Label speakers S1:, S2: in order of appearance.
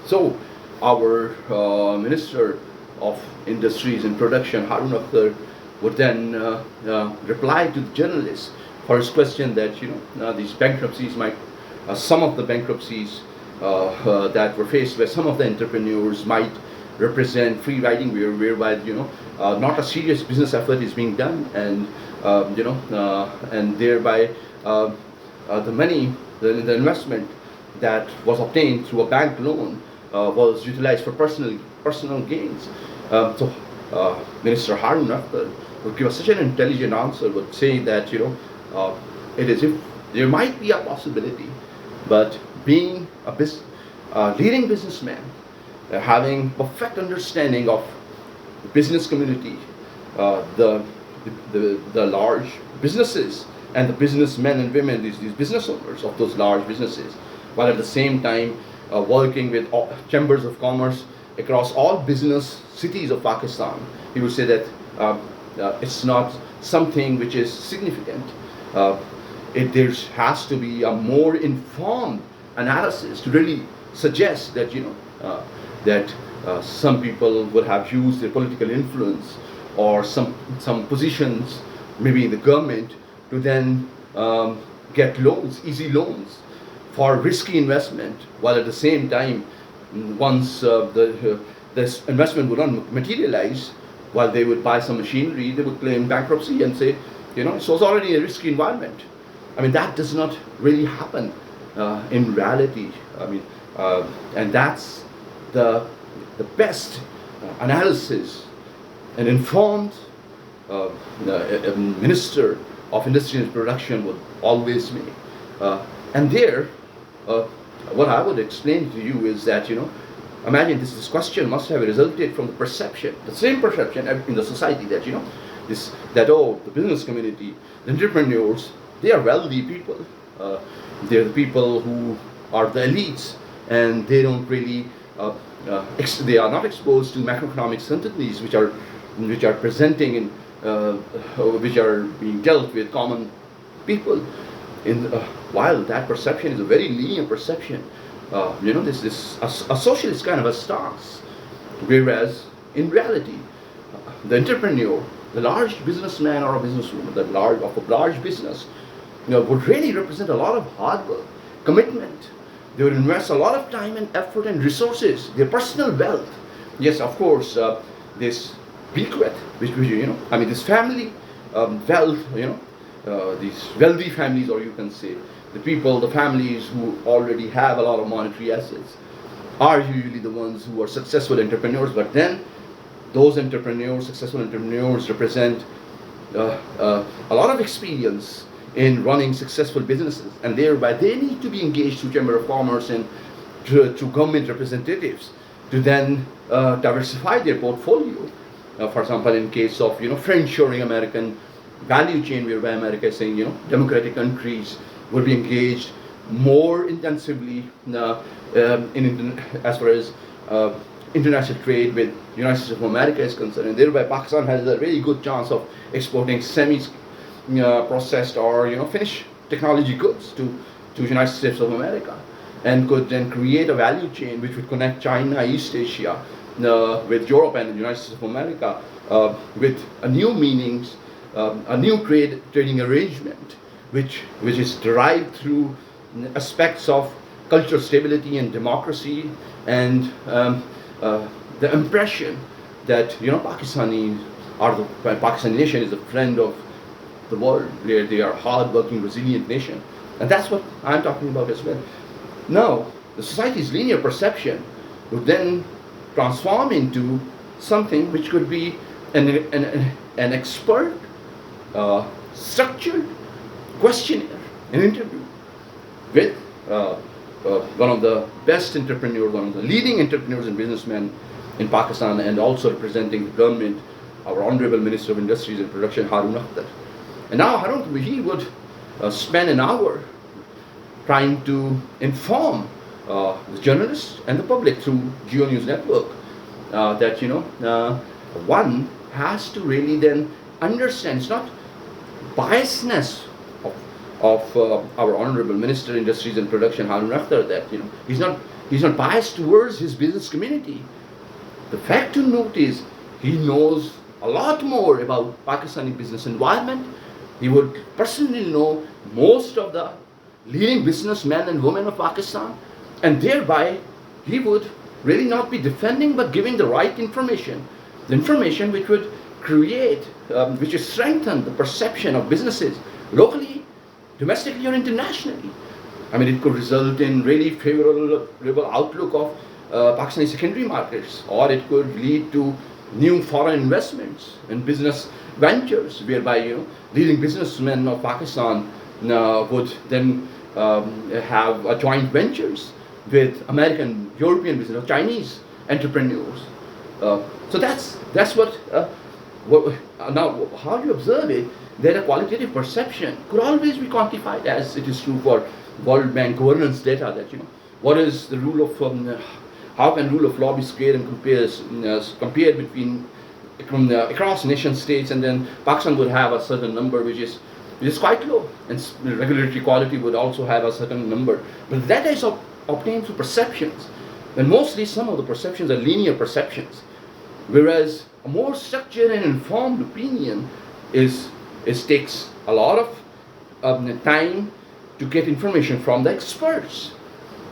S1: So, our Minister of Industries and Production, Haroon Akhtar, would then reply to the journalists for his question that these bankruptcies might, some of the bankruptcies that were faced by some of the entrepreneurs might represent free riding, whereby not a serious business effort is being done, and and thereby the money, the investment that was obtained through a bank loan was utilized for personal gains. Minister Haroon Akhtar would give us such an intelligent answer, would say that it is if there might be a possibility, but being a leading businessman, having perfect understanding of the business community, uh, the, the large businesses and the businessmen and women, these business owners of those large businesses, while at the same time working with all chambers of commerce across all business cities of Pakistan. He would say that it's not something which is significant. Uh, there has to be a more informed analysis to really suggest that some people would have used their political influence or some positions, maybe in the government, to then get loans, easy loans, for risky investment, while at the same time, once this investment would not materialize, while they would buy some machinery, they would claim bankruptcy and say, it was already a risky environment. I mean, that does not really happen in reality. I mean, and that's the best analysis an informed a minister of industry and production would always make. And there, what I would explain to you is that, imagine this question must have resulted from the perception, the same perception in the society that, the business community, the entrepreneurs, they are wealthy people. They're the people who are the elites, and they don't really, they are not exposed to macroeconomic uncertainties which are presenting in, which are being dealt with common people. While that perception is a very linear perception, this a socialist kind of a stance, whereas in reality, the entrepreneur, the large businessman or a businesswoman, of a large business, would really represent a lot of hard work, commitment. They would invest a lot of time and effort and resources, their personal wealth. Yes, of course, this bequest, this family wealth, these wealthy families, or you can say the families who already have a lot of monetary assets, are usually the ones who are successful entrepreneurs. But then, those successful entrepreneurs, represent a lot of experience in running successful businesses, and thereby they need to be engaged through Chamber of Commerce and to government representatives to then diversify their portfolio. For example, in case of friendshoring American value chain, whereby America is saying democratic countries will be engaged more intensively as far as international trade with United States of America is concerned, and thereby Pakistan has a very good chance of exporting processed or finished technology goods to United States of America, and could then create a value chain which would connect China, East Asia, with Europe and the United States of America, with a new meanings, a new trading arrangement, which is derived through aspects of cultural stability and democracy, and the impression that Pakistani nation is a friend of the world, where they are hard-working, resilient nation, and that's what I'm talking about as well. Now, the society's linear perception would then transform into something which could be an expert, structured questionnaire, an interview with one of the best entrepreneurs, one of the leading entrepreneurs and businessmen in Pakistan, and also representing the government, our Honorable Minister of Industries and Production, Haroon Akhtar. And now Haroon, he would spend an hour trying to inform the journalists and the public through Geo News Network that one has to really then understand, it's not biasness of our Honorable Minister of Industries and Production, Haroon Akhtar, that he's He's not biased towards his business community. The fact to note is he knows a lot more about Pakistani business environment. He would personally know most of the leading businessmen and women of Pakistan, and thereby he would really not be defending but giving the right information, the information which would create, which would strengthen the perception of businesses locally, domestically or internationally. I mean, it could result in really favorable outlook of Pakistani secondary markets, or it could lead to new foreign investments in business ventures, whereby leading businessmen of Pakistan would then have joint ventures with American, European business, or Chinese entrepreneurs. So that's what. Now, how you observe it, that a qualitative perception could always be quantified, as it is true for World Bank governance data. That what is the rule of how can rule of law be scaled and compared between across nation states, and then Pakistan would have a certain number which is quite low, and regulatory quality would also have a certain number. But that is obtained through perceptions, and mostly some of the perceptions are linear perceptions, whereas a more structured and informed opinion takes a lot of time to get information from the experts.